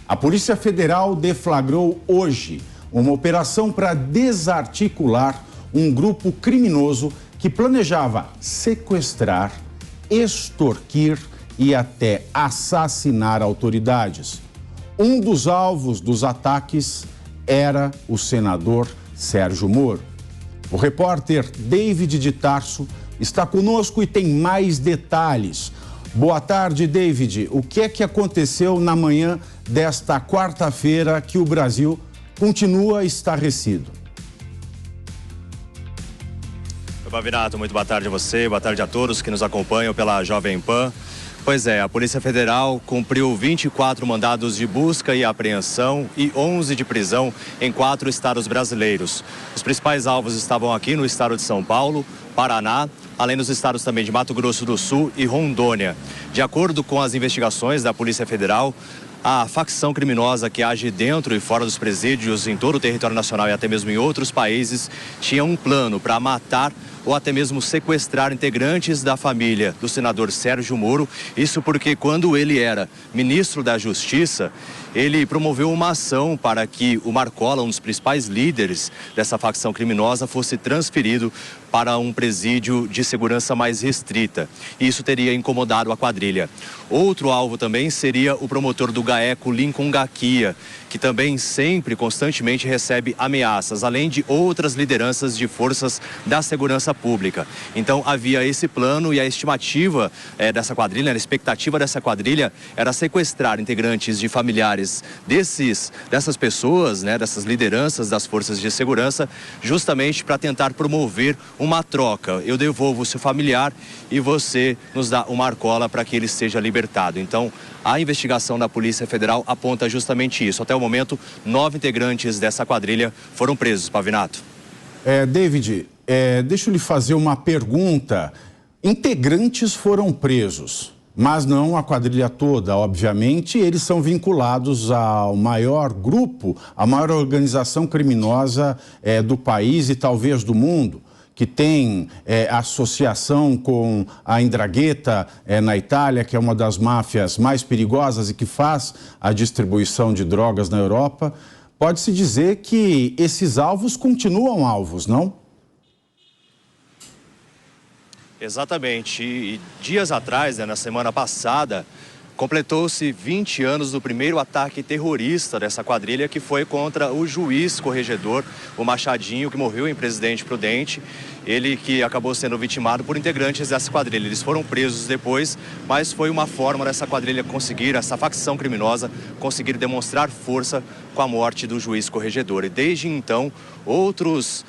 A Polícia Federal deflagrou hoje uma operação para desarticular um grupo criminoso que planejava sequestrar, extorquir e até assassinar autoridades. Um dos alvos dos ataques era o senador Sérgio Moro. O repórter David de Tarso está conosco e tem mais detalhes. Boa tarde, David. O que é que aconteceu na manhã desta quarta-feira que o Brasil continua estarrecido? Pavinato, muito boa tarde a você, boa tarde a todos que nos acompanham pela Jovem Pan. Pois é, a Polícia Federal cumpriu 24 mandados de busca e apreensão e 11 de prisão em 4 estados brasileiros. Os principais alvos estavam aqui no estado de São Paulo, Paraná, além dos estados também de Mato Grosso do Sul e Rondônia. De acordo com as investigações da Polícia Federal, a facção criminosa que age dentro e fora dos presídios em todo o território nacional e até mesmo em outros países tinha um plano para matar ou até mesmo sequestrar integrantes da família do senador Sérgio Moro. Isso porque quando ele era ministro da Justiça, ele promoveu uma ação para que o Marcola, um dos principais líderes dessa facção criminosa, fosse transferido para um presídio de segurança mais restrita. Isso teria incomodado a quadrilha. Outro alvo também seria o promotor do GAECO, Lincoln Gaquia, que também sempre, constantemente recebe ameaças, além de outras lideranças de forças da segurança pública. Então havia esse plano e a estimativa dessa quadrilha, a expectativa dessa quadrilha era sequestrar integrantes de familiares dessas pessoas, dessas lideranças das forças de segurança, justamente para tentar promover uma troca. Eu devolvo o seu familiar e você nos dá uma arcola para que ele seja libertado. Então, a investigação da Polícia Federal aponta justamente isso. Até o momento, 9 integrantes dessa quadrilha foram presos, Pavinato. David, deixa eu lhe fazer uma pergunta. Integrantes foram presos, mas não a quadrilha toda, obviamente. Eles são vinculados ao maior grupo, a maior organização criminosa do país e talvez do mundo, que tem associação com a 'Ndrangheta na Itália, que é uma das máfias mais perigosas e que faz a distribuição de drogas na Europa. Pode-se dizer que esses alvos continuam alvos, não? Exatamente. E dias atrás, na semana passada, completou-se 20 anos do primeiro ataque terrorista dessa quadrilha, que foi contra o juiz corregedor, o Machadinho, que morreu em Presidente Prudente. Ele que acabou sendo vitimado por integrantes dessa quadrilha. Eles foram presos depois, mas foi uma forma dessa quadrilha conseguir, essa facção criminosa, conseguir demonstrar força com a morte do juiz corregedor. E desde então, outras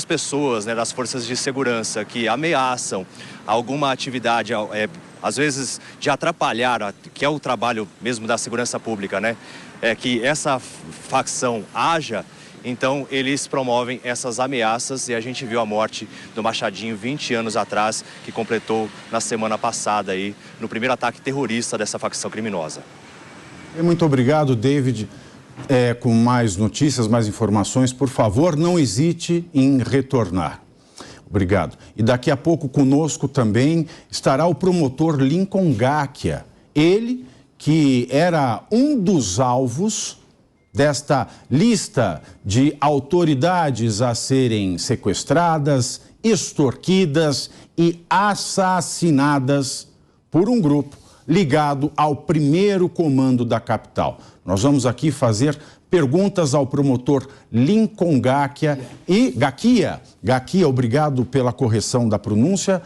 pessoas das forças de segurança que ameaçam alguma atividade, às vezes de atrapalhar, que é o trabalho mesmo da segurança pública, que essa facção haja, então eles promovem essas ameaças e a gente viu a morte do Machadinho 20 anos atrás, que completou na semana passada aí, no primeiro ataque terrorista dessa facção criminosa. Muito obrigado, David. Com mais notícias, mais informações, por favor, não hesite em retornar. Obrigado. E daqui a pouco conosco também estará o promotor Lincoln Gaquia. Ele que era um dos alvos desta lista de autoridades a serem sequestradas, extorquidas e assassinadas por um grupo ligado ao primeiro comando da capital. Nós vamos aqui fazer perguntas ao promotor Lincoln Gaquia e Gaquia, obrigado pela correção da pronúncia,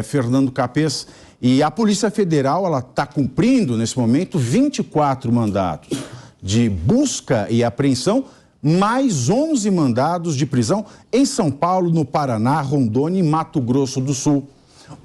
Fernando Capês. E a Polícia Federal, ela está cumprindo nesse momento 24 mandados de busca e apreensão, mais 11 mandados de prisão em São Paulo, no Paraná, Rondônia e Mato Grosso do Sul.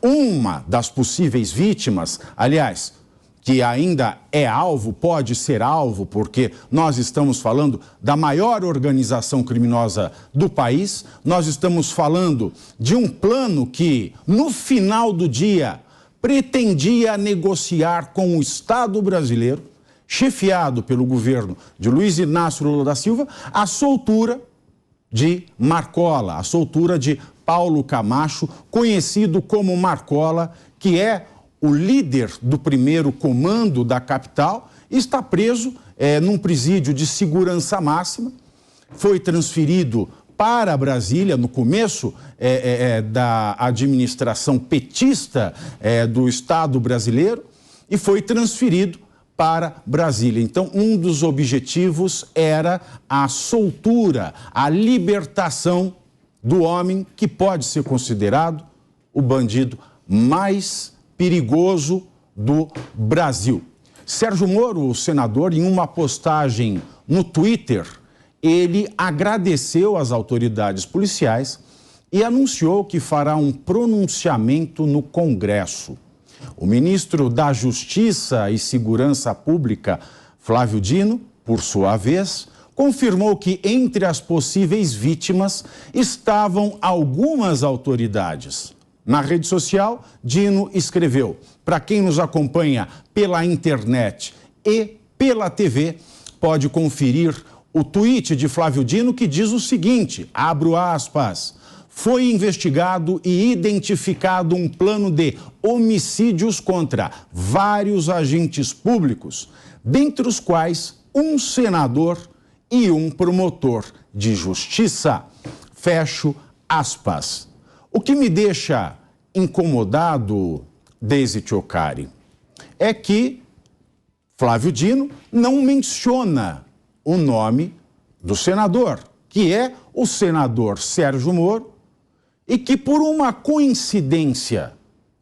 Uma das possíveis vítimas, aliás, que ainda é alvo, pode ser alvo, porque nós estamos falando da maior organização criminosa do país, nós estamos falando de um plano que, no final do dia, pretendia negociar com o Estado brasileiro, chefiado pelo governo de Luiz Inácio Lula da Silva, a soltura de Marcola, a soltura de Paulo Camacho, conhecido como Marcola, que é o líder do primeiro comando da capital está preso num presídio de segurança máxima, foi transferido para Brasília no começo da administração petista do Estado brasileiro e foi transferido para Brasília. Então, um dos objetivos era a soltura, a libertação do homem que pode ser considerado o bandido mais perigoso do Brasil. Sérgio Moro, o senador, em uma postagem no Twitter, ele agradeceu às autoridades policiais e anunciou que fará um pronunciamento no Congresso. O ministro da Justiça e Segurança Pública, Flávio Dino, por sua vez, confirmou que entre as possíveis vítimas estavam algumas autoridades. Na rede social, Dino escreveu: para quem nos acompanha pela internet e pela TV, pode conferir o tweet de Flávio Dino que diz o seguinte, abro aspas, foi investigado e identificado um plano de homicídios contra vários agentes públicos, dentre os quais um senador e um promotor de justiça. Fecho aspas. O que me deixa incomodado, Deise Tchocari, é que Flávio Dino não menciona o nome do senador, que é o senador Sérgio Moro, e que por uma coincidência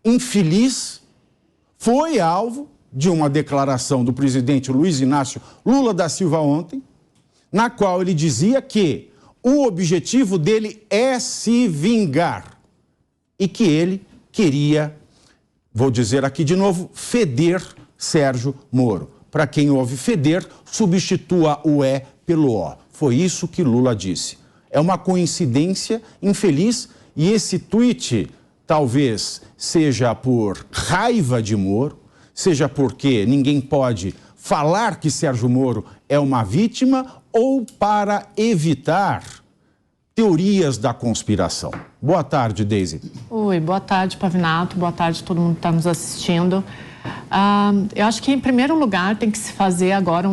infeliz foi alvo de uma declaração do presidente Luiz Inácio Lula da Silva ontem, na qual ele dizia que o objetivo dele é se vingar e que ele queria, vou dizer aqui de novo, feder Sérgio Moro. Para quem ouve feder, substitua o E pelo O. Foi isso que Lula disse. É uma coincidência infeliz e esse tweet talvez seja por raiva de Moro, seja porque ninguém pode falar que Sérgio Moro é uma vítima ou para evitar teorias da conspiração. Boa tarde, Deise. Oi, boa tarde, Pavinato. Boa tarde a todo mundo que está nos assistindo. Eu acho que, em primeiro lugar, tem que se fazer agora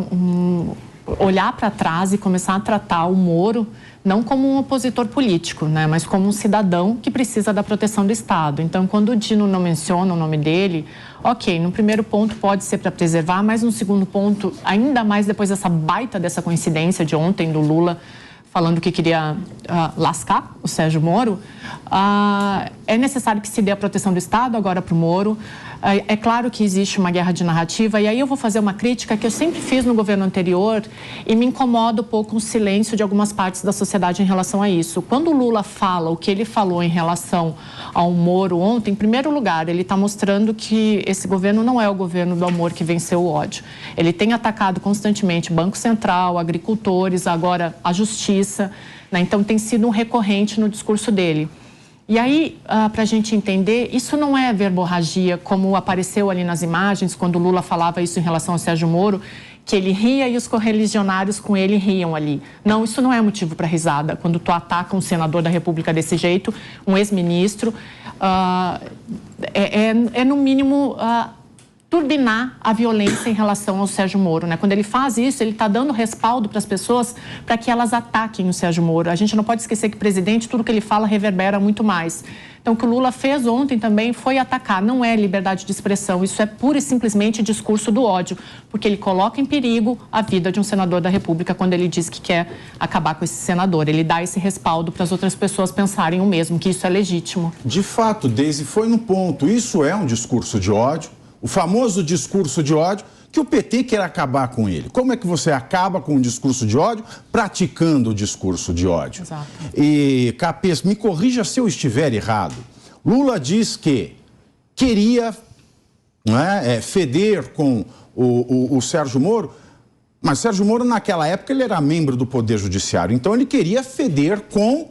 olhar para trás e começar a tratar o Moro não como um opositor político, né, mas como um cidadão que precisa da proteção do Estado. Então, quando o Dino não menciona o nome dele, ok, no primeiro ponto pode ser para preservar, mas no segundo ponto, ainda mais depois dessa coincidência de ontem do Lula falando que queria lascar o Sérgio Moro, é necessário que se dê a proteção do Estado agora para o Moro. É claro que existe uma guerra de narrativa e aí eu vou fazer uma crítica que eu sempre fiz no governo anterior e me incomoda um pouco o silêncio de algumas partes da sociedade em relação a isso. Quando o Lula fala o que ele falou em relação ao Moro ontem, em primeiro lugar, ele está mostrando que esse governo não é o governo do amor que venceu o ódio. Ele tem atacado constantemente Banco Central, agricultores, agora a justiça, né? Então tem sido um recorrente no discurso dele. E aí, para a gente entender, isso não é verborragia, como apareceu ali nas imagens, quando o Lula falava isso em relação ao Sérgio Moro, que ele ria e os correligionários com ele riam ali. Não, isso não é motivo para risada. Quando tu ataca um senador da República desse jeito, um ex-ministro, no mínimo... turbinar a violência em relação ao Sérgio Moro, né? Quando ele faz isso, ele está dando respaldo para as pessoas para que elas ataquem o Sérgio Moro. A gente não pode esquecer que o presidente, tudo que ele fala reverbera muito mais. Então, o que o Lula fez ontem também foi atacar. Não é liberdade de expressão, isso é pura e simplesmente discurso do ódio, porque ele coloca em perigo a vida de um senador da República quando ele diz que quer acabar com esse senador. Ele dá esse respaldo para as outras pessoas pensarem o mesmo, que isso é legítimo. De fato, Deise, foi no ponto. Isso é um discurso de ódio. O famoso discurso de ódio que o PT quer acabar com ele. Como é que você acaba com o discurso de ódio? Praticando o discurso de ódio. Exato. E, Capês, me corrija se eu estiver errado. Lula diz que queria feder com o Sérgio Moro, mas Sérgio Moro, naquela época, ele era membro do Poder Judiciário. Então, ele queria feder com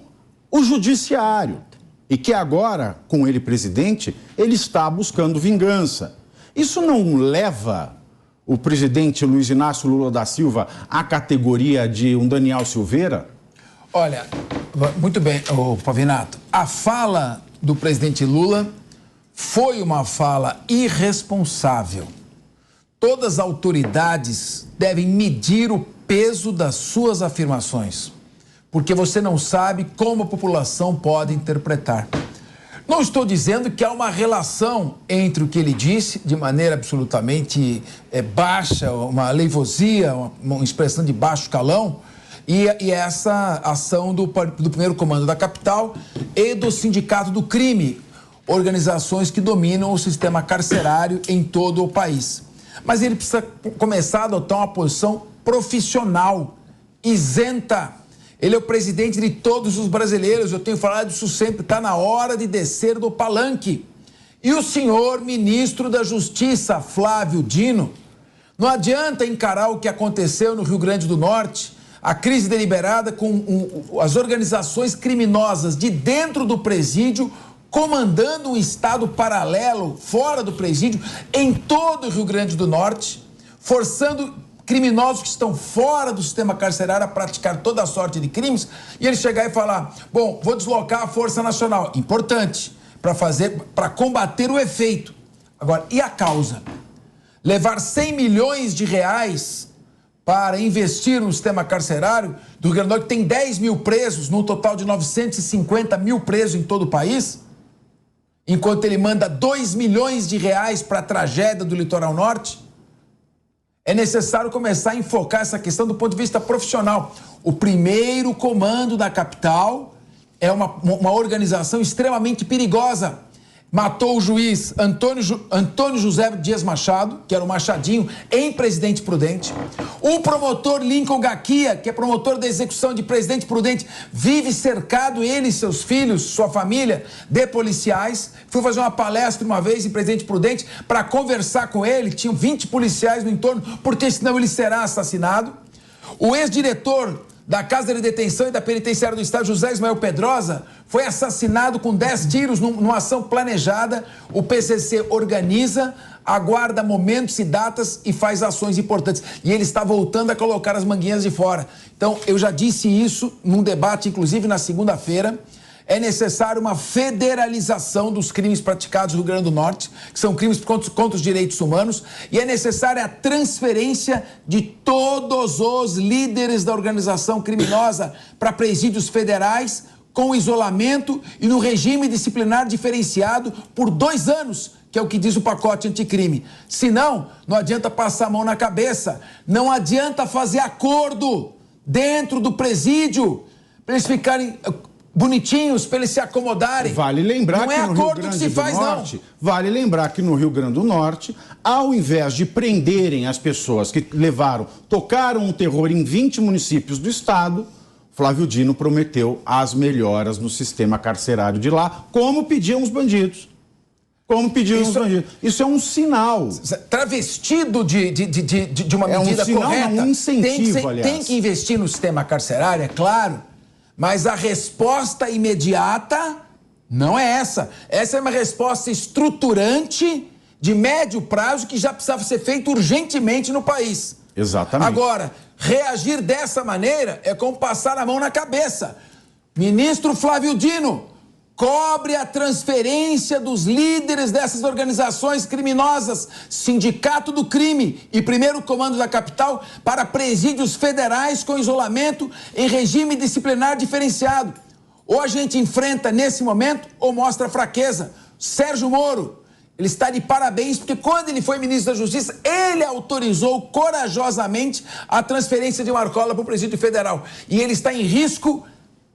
o Judiciário. E que agora, com ele presidente, ele está buscando vingança. Isso não leva o presidente Luiz Inácio Lula da Silva à categoria de um Daniel Silveira? Olha, muito bem, Pavinato. A fala do presidente Lula foi uma fala irresponsável. todas as autoridades devem medir o peso das suas afirmações, porque você não sabe como a população pode interpretar. Não estou dizendo que há uma relação entre o que ele disse, de maneira absolutamente baixa, uma aleivosia, uma expressão de baixo calão, e essa ação do primeiro comando da capital e do Sindicato do Crime, organizações que dominam o sistema carcerário em todo o país. Mas ele precisa começar a adotar uma posição profissional, isenta. Ele é o presidente de todos os brasileiros, eu tenho falado isso sempre, está na hora de descer do palanque. E o senhor ministro da Justiça, Flávio Dino, não adianta encarar o que aconteceu no Rio Grande do Norte, a crise deliberada com as organizações criminosas de dentro do presídio, comandando um estado paralelo, fora do presídio, em todo o Rio Grande do Norte, forçando criminosos que estão fora do sistema carcerário a praticar toda a sorte de crimes, e ele chegar e falar, bom, vou deslocar a Força Nacional. Importante, para combater o efeito. Agora, e a causa? Levar 100 milhões de reais para investir no sistema carcerário do Rio Grande do Norte, que tem 10 mil presos, num total de 950 mil presos em todo o país, enquanto ele manda 2 milhões de reais para a tragédia do Litoral Norte. É necessário começar a enfocar essa questão do ponto de vista profissional. O primeiro comando da capital é uma organização extremamente perigosa. Matou o juiz Antônio José Dias Machado, que era o Machadinho, em Presidente Prudente. O promotor Lincoln Gaquia, que é promotor da execução de Presidente Prudente, vive cercado, ele e seus filhos, sua família, de policiais. Fui fazer uma palestra uma vez em Presidente Prudente para conversar com ele. Tinham 20 policiais no entorno, porque senão ele será assassinado. O ex-diretor da Casa de Detenção e da Penitenciária do Estado, José Ismael Pedrosa, foi assassinado com 10 tiros numa ação planejada. O PCC organiza, aguarda momentos e datas e faz ações importantes. E ele está voltando a colocar as manguinhas de fora. Então, eu já disse isso num debate, inclusive na segunda-feira. É necessário uma federalização dos crimes praticados no Rio Grande do Norte, que são crimes contra os direitos humanos, e é necessária a transferência de todos os líderes da organização criminosa para presídios federais, com isolamento e no regime disciplinar diferenciado por 2 anos, que é o que diz o pacote anticrime. Senão, não adianta passar a mão na cabeça, não adianta fazer acordo dentro do presídio, para eles ficarem bonitinhos, para eles se acomodarem. Vale lembrar não que é no acordo Rio que Grande se faz, do Norte, vale lembrar que no Rio Grande do Norte, ao invés de prenderem as pessoas que tocaram o terror em 20 municípios do estado, Flávio Dino prometeu as melhoras no sistema carcerário de lá, como pediam os bandidos. Isso é um sinal. Travestido de uma medida correta. É um incentivo, aliás. Tem que investir no sistema carcerário, é claro, mas a resposta imediata não é essa. Essa é uma resposta estruturante de médio prazo que já precisava ser feito urgentemente no país. Exatamente. Agora, reagir dessa maneira é como passar a mão na cabeça. Ministro Flávio Dino, cobre a transferência dos líderes dessas organizações criminosas, Sindicato do Crime e Primeiro Comando da Capital, para presídios federais com isolamento em regime disciplinar diferenciado. Ou a gente enfrenta nesse momento ou mostra fraqueza. Sérgio Moro, ele está de parabéns, porque quando ele foi ministro da Justiça, ele autorizou corajosamente a transferência de Marcola para o presídio federal. E ele está em risco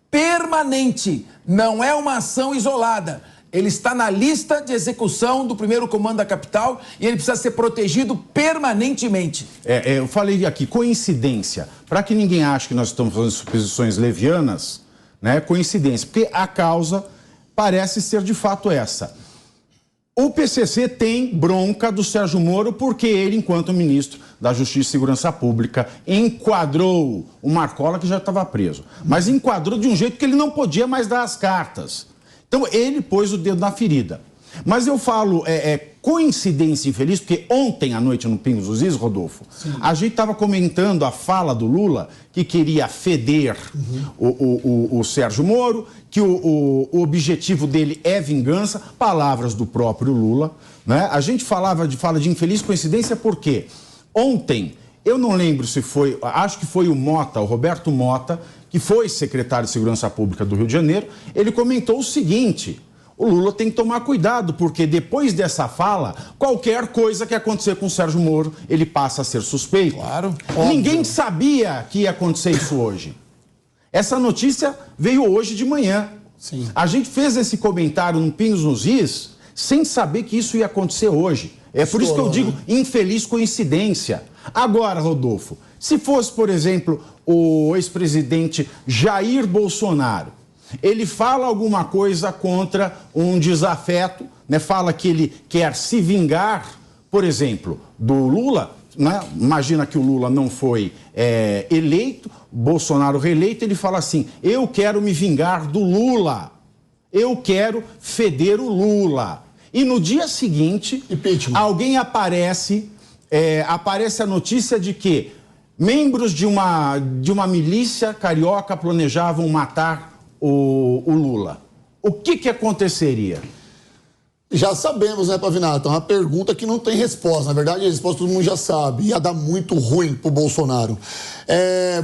permanente, não é uma ação isolada. Ele está na lista de execução do Primeiro Comando da Capital e ele precisa ser protegido permanentemente. Eu falei aqui, coincidência, para que ninguém ache que nós estamos fazendo suposições levianas, né? Coincidência, porque a causa parece ser de fato essa. O PCC tem bronca do Sérgio Moro porque ele, enquanto ministro da Justiça e Segurança Pública, enquadrou o Marcola, que já estava preso. Mas enquadrou de um jeito que ele não podia mais dar as cartas. Então, ele pôs o dedo na ferida. Mas eu falo coincidência infeliz, porque ontem à noite no Pingos dos Is, Rodolfo, a gente estava comentando a fala do Lula, que queria feder o Sérgio Moro, que o objetivo dele é vingança, palavras do próprio Lula, né? A gente fala de infeliz coincidência porque ontem, eu não lembro se foi, acho que foi o Roberto Mota, que foi secretário de Segurança Pública do Rio de Janeiro, ele comentou o seguinte: o Lula tem que tomar cuidado, porque depois dessa fala, qualquer coisa que acontecer com o Sérgio Moro, ele passa a ser suspeito. Claro. Ninguém sabia que ia acontecer isso hoje. Essa notícia veio hoje de manhã. Sim. A gente fez esse comentário no Pingos nos Is, sem saber que isso ia acontecer hoje. É por isso que eu digo infeliz coincidência. Agora, Rodolfo, se fosse, por exemplo, o ex-presidente Jair Bolsonaro, ele fala alguma coisa contra um desafeto, né? Fala que ele quer se vingar, por exemplo, do Lula, né? Imagina que o Lula não foi eleito, Bolsonaro reeleito, ele fala assim: eu quero me vingar do Lula, eu quero feder o Lula. E no dia seguinte, alguém aparece a notícia de que membros de uma milícia carioca planejavam matar o Lula. O que aconteceria? Já sabemos, né, Pavinato? É uma pergunta que não tem resposta. Na verdade, a resposta todo mundo já sabe. Ia dar muito ruim pro Bolsonaro.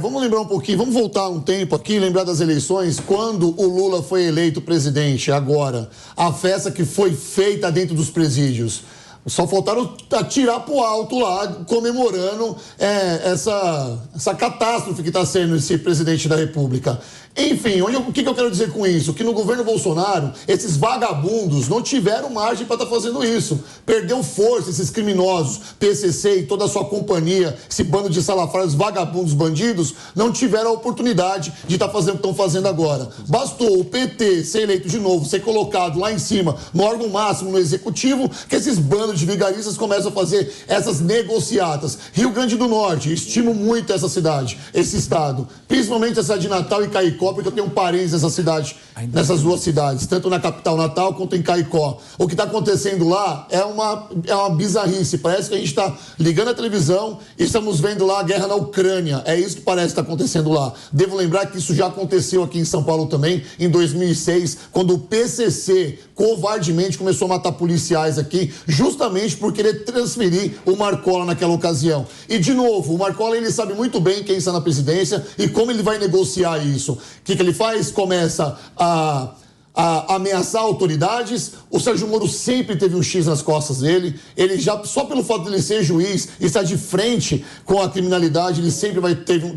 Vamos lembrar um pouquinho, vamos voltar um tempo aqui, lembrar das eleições, quando o Lula foi eleito presidente, agora. A festa que foi feita dentro dos presídios. Só faltaram atirar pro alto lá, comemorando essa catástrofe que está sendo esse presidente da República. Enfim, o que eu quero dizer com isso? Que no governo Bolsonaro, esses vagabundos não tiveram margem para estar fazendo isso. Perdeu força esses criminosos, PCC e toda a sua companhia, esse bando de salafrários, vagabundos, bandidos, não tiveram a oportunidade de estar fazendo o que estão fazendo agora. Bastou o PT ser eleito de novo, ser colocado lá em cima, no órgão máximo, no executivo, que esses bandos de vigaristas começam a fazer essas negociatas. Rio Grande do Norte, estimo muito essa cidade, esse estado, principalmente a cidade de Natal e Caicó, porque eu tenho parentes nessa cidade, nessas duas cidades, tanto na capital Natal quanto em Caicó. O que está acontecendo lá é uma bizarrice. Parece que a gente está ligando a televisão e estamos vendo lá a guerra na Ucrânia. É isso que parece que está acontecendo lá. Devo lembrar que isso já aconteceu aqui em São Paulo também, em 2006, quando o PCC covardemente começou a matar policiais aqui, justamente por querer transferir o Marcola naquela ocasião. E, de novo, o Marcola, ele sabe muito bem quem está na presidência e como ele vai negociar isso. O que ele faz? Começa a ameaçar autoridades. O Sérgio Moro sempre teve um X nas costas dele. Ele já, só pelo fato de ele ser juiz e estar de frente com a criminalidade, ele sempre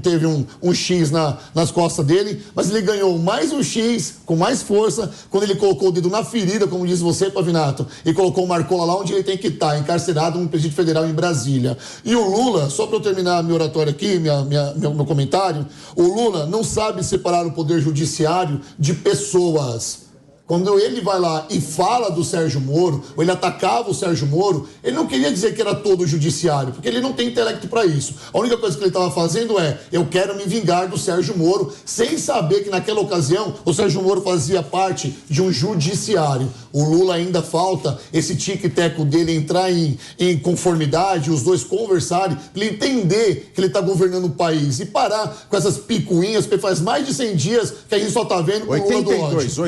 teve um X nas costas dele. Mas ele ganhou mais um X, com mais força, quando ele colocou o dedo na ferida, como diz você, Pavinato, e colocou o Marcola lá onde ele tem que estar, encarcerado no presídio federal em Brasília. E o Lula, só para eu terminar meu oratório aqui, meu comentário, o Lula não sabe separar o poder judiciário de pessoas. Quando ele vai lá e fala do Sérgio Moro, ou ele atacava o Sérgio Moro, ele não queria dizer que era todo o judiciário, porque ele não tem intelecto para isso. A única coisa que ele estava fazendo eu quero me vingar do Sérgio Moro, sem saber que naquela ocasião o Sérgio Moro fazia parte de um judiciário. O Lula ainda falta esse tique-teco dele entrar em conformidade, os dois conversarem, para ele entender que ele está governando o país e parar com essas picuinhas, porque faz mais de 100 dias que a gente só está vendo o Lula do ódio.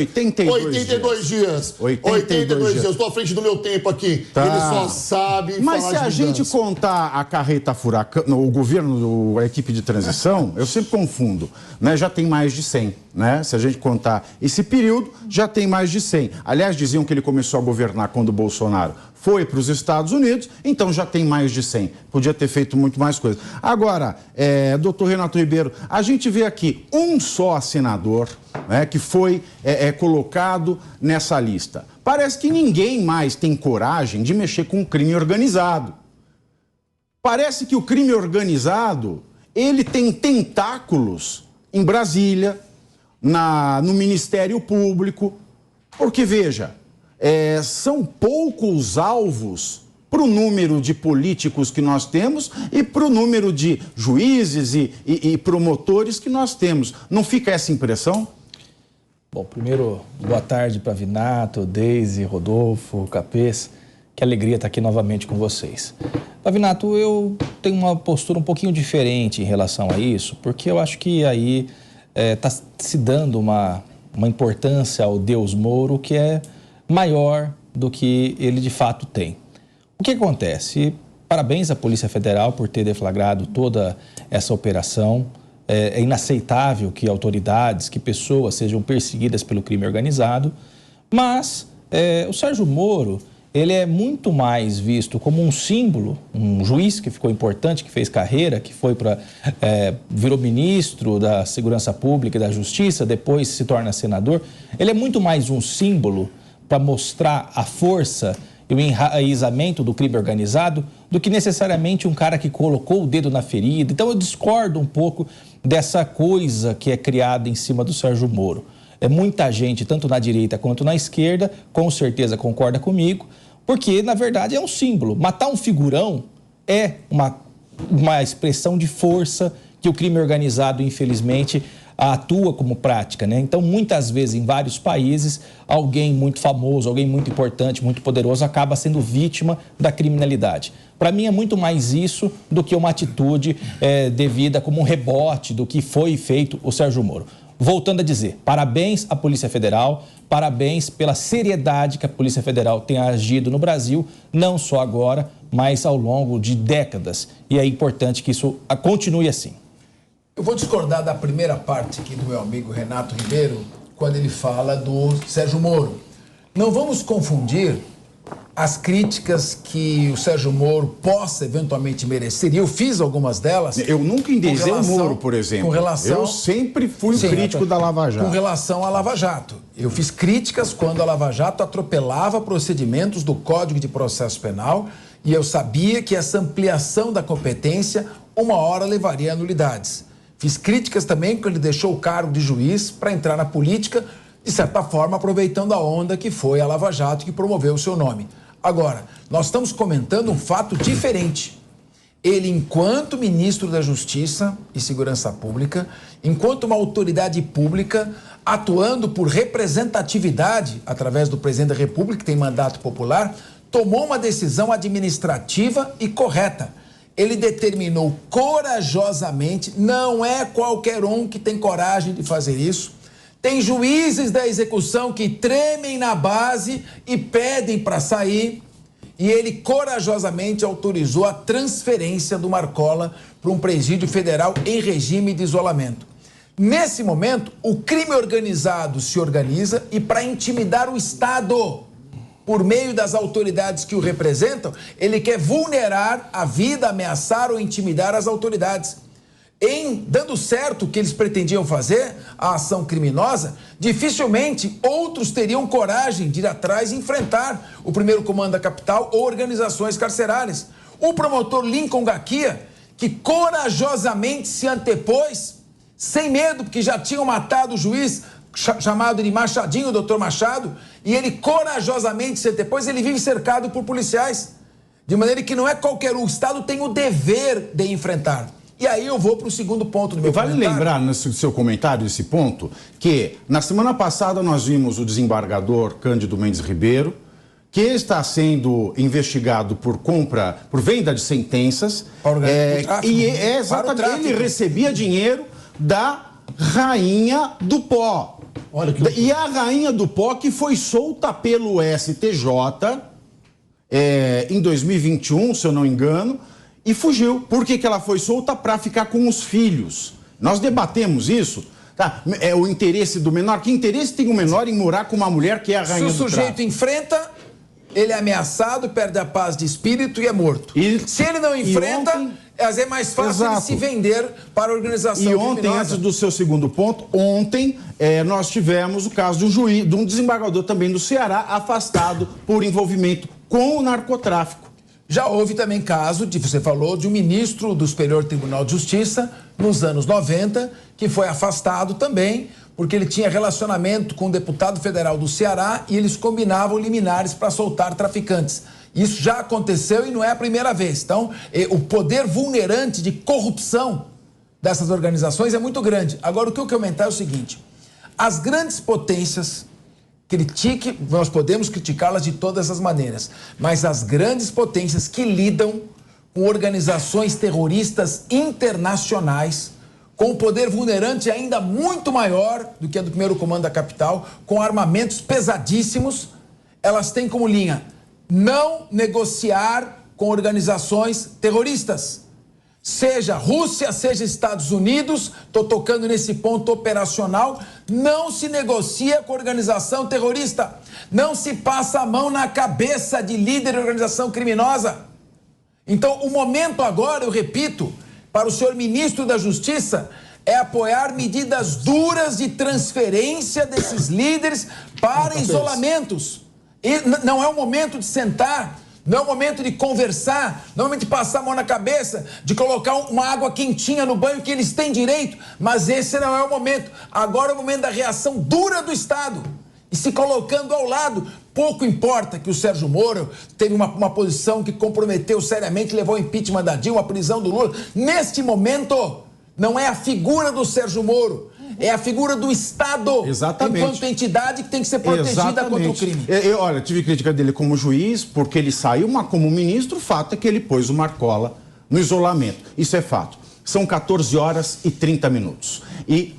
82 dias. 82 dias. Estou à frente do meu tempo aqui. Tá. Ele só sabe Mas falar se a gente contar a carreta furacão, o governo, a equipe de transição, eu sempre confundo, né? Já tem mais de 100, né? Se a gente contar esse período, já tem mais de 100. Aliás, diziam que ele começou a governar quando o Bolsonaro foi para os Estados Unidos, então já tem mais de 100. Podia ter feito muito mais coisa. Agora, doutor Renato Ribeiro, a gente vê aqui um só senador, né, que foi colocado nessa lista. Parece que ninguém mais tem coragem de mexer com o crime organizado. Parece que o crime organizado, ele tem tentáculos em Brasília, no Ministério Público, porque, veja, são poucos alvos para o número de políticos que nós temos e para o número de juízes e promotores que nós temos. Não fica essa impressão? Bom, primeiro, boa tarde para Vinato, Deise, Rodolfo, Capês. Que alegria estar aqui novamente com vocês. Pavinato, eu tenho uma postura um pouquinho diferente em relação a isso, porque eu acho que aí está se dando uma importância ao Deus Moro que é maior do que ele de fato tem. O que acontece? Parabéns à Polícia Federal por ter deflagrado toda essa operação. É inaceitável que autoridades, que pessoas sejam perseguidas pelo crime organizado, mas o Sérgio Moro, ele é muito mais visto como um símbolo, um juiz que ficou importante, que fez carreira, que foi virou ministro da Segurança Pública e da Justiça, depois se torna senador. Ele é muito mais um símbolo para mostrar a força e o enraizamento do crime organizado do que necessariamente um cara que colocou o dedo na ferida. Então eu discordo um pouco dessa coisa que é criada em cima do Sérgio Moro. Muita gente, tanto na direita quanto na esquerda, com certeza concorda comigo, porque, na verdade, é um símbolo. Matar um figurão é uma expressão de força que o crime organizado, infelizmente, atua como prática, né? Então, muitas vezes, em vários países, alguém muito famoso, alguém muito importante, muito poderoso, acaba sendo vítima da criminalidade. Para mim, é muito mais isso do que uma atitude devida como um rebote do que foi feito o Sérgio Moro. Voltando a dizer, parabéns à Polícia Federal, parabéns pela seriedade que a Polícia Federal tem agido no Brasil, não só agora, mas ao longo de décadas. E é importante que isso continue assim. Eu vou discordar da primeira parte aqui do meu amigo Renato Ribeiro, quando ele fala do Sérgio Moro. Não vamos confundir as críticas que o Sérgio Moro possa eventualmente merecer, e eu fiz algumas delas. Eu nunca endezei o Moro, por exemplo. Eu sempre fui crítico da Lava Jato. Com relação à Lava Jato. Eu fiz críticas quando a Lava Jato atropelava procedimentos do Código de Processo Penal e eu sabia que essa ampliação da competência uma hora levaria a nulidades. Fiz críticas também quando ele deixou o cargo de juiz para entrar na política, de certa forma aproveitando a onda que foi a Lava Jato que promoveu o seu nome. Agora, nós estamos comentando um fato diferente. Ele, enquanto ministro da Justiça e Segurança Pública, enquanto uma autoridade pública, atuando por representatividade através do presidente da República, que tem mandato popular, tomou uma decisão administrativa e correta. Ele determinou corajosamente, não é qualquer um que tem coragem de fazer isso. Tem juízes da execução que tremem na base e pedem para sair. E ele corajosamente autorizou a transferência do Marcola para um presídio federal em regime de isolamento. Nesse momento, o crime organizado se organiza e, para intimidar o Estado, por meio das autoridades que o representam, ele quer vulnerar a vida, ameaçar ou intimidar as autoridades. Em dando certo o que eles pretendiam fazer, a ação criminosa, dificilmente outros teriam coragem de ir atrás e enfrentar o primeiro comando da capital ou organizações carcerárias. O promotor Lincoln Gaquia, que corajosamente se antepôs, sem medo, porque já tinham matado o juiz chamado de Machadinho, o doutor Machado, e ele corajosamente se antepôs, ele vive cercado por policiais. De maneira que não é qualquer um, o Estado tem o dever de enfrentar. E aí eu vou para o segundo ponto do meu comentário. Vale lembrar, nesse seu comentário, esse ponto, que na semana passada nós vimos o desembargador Cândido Mendes Ribeiro, que está sendo investigado por venda de sentenças. Exatamente, ele recebia dinheiro da Rainha do Pó. E a Rainha do Pó que foi solta pelo STJ em 2021, se eu não me engano, e fugiu. Por que ela foi solta? Para ficar com os filhos. Nós debatemos isso. Tá? É o interesse do menor. Que interesse tem o menor em morar com uma mulher que é a rainha do tráfico? Se o sujeito enfrenta, ele é ameaçado, perde a paz de espírito e é morto. Se ele não enfrenta, é mais fácil ele se vender para a organização criminosa. E ontem, antes do seu segundo ponto, nós tivemos o caso de um desembargador também do Ceará afastado por envolvimento com o narcotráfico. Já houve também caso, você falou, de um ministro do Superior Tribunal de Justiça, nos anos 90, que foi afastado também, porque ele tinha relacionamento com um deputado federal do Ceará e eles combinavam liminares para soltar traficantes. Isso já aconteceu e não é a primeira vez. Então, o poder vulnerante de corrupção dessas organizações é muito grande. Agora, o que eu quero comentar é o seguinte: as grandes potências Critique, nós podemos criticá-las de todas as maneiras, mas as grandes potências que lidam com organizações terroristas internacionais, com um poder vulnerante ainda muito maior do que a do primeiro comando da capital, com armamentos pesadíssimos, elas têm como linha não negociar com organizações terroristas. Seja Rússia, seja Estados Unidos, estou tocando nesse ponto operacional, não se negocia com organização terrorista. Não se passa a mão na cabeça de líder de organização criminosa. Então, o momento agora, eu repito, para o senhor ministro da Justiça, é apoiar medidas duras de transferência desses líderes para isolamentos. E não é o momento de sentar, não é o momento de conversar, não é o momento de passar a mão na cabeça, de colocar uma água quentinha no banho que eles têm direito, mas esse não é o momento. Agora é o momento da reação dura do Estado. E se colocando ao lado, pouco importa que o Sérgio Moro teve uma posição que comprometeu seriamente, levou ao impeachment da Dilma, a prisão do Lula. Neste momento, não é a figura do Sérgio Moro, é a figura do Estado, enquanto entidade que tem que ser protegida contra o crime. Olha, tive crítica dele como juiz, porque ele saiu, mas como ministro, o fato é que ele pôs o Marcola no isolamento. Isso é fato. São 14 horas e 30 minutos. E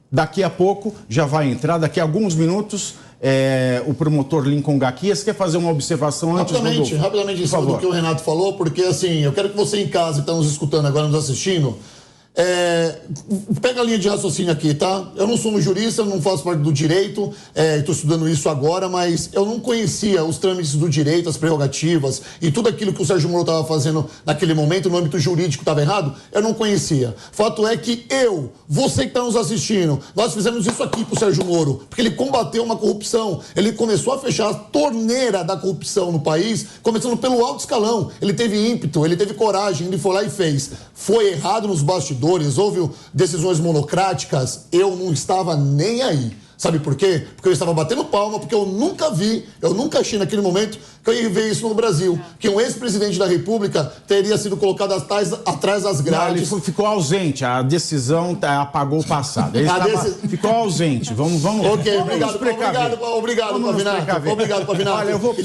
daqui a pouco já vai entrar, daqui a alguns minutos, o promotor Lincoln Gaquias quer fazer uma observação antes Rapidamente em cima do que o Renato falou, porque assim, eu quero que você em casa que está nos escutando agora, nos assistindo, pega a linha de raciocínio aqui, tá? Eu não sou um jurista, eu não faço parte do direito, estou estudando isso agora, mas eu não conhecia os trâmites do direito, as prerrogativas e tudo aquilo que o Sérgio Moro estava fazendo naquele momento, no âmbito jurídico, estava errado, eu não conhecia. Fato é que você que está nos assistindo, nós fizemos isso aqui pro Sérgio Moro, porque ele combateu uma corrupção, ele começou a fechar a torneira da corrupção no país, começando pelo alto escalão. Ele teve ímpeto, ele teve coragem, ele foi lá e fez. Foi errado nos bastidores, houve decisões monocráticas, eu não estava nem aí. Sabe por quê? Porque eu estava batendo palma, porque eu nunca achei naquele momento que eu ia ver isso no Brasil, que um ex-presidente da República teria sido colocado atrás das grades. Não, ele ficou ausente, a decisão apagou o passado. Ele ficou ausente. Vamos Ok, obrigado, Pavinato. Obrigado, Pavinato.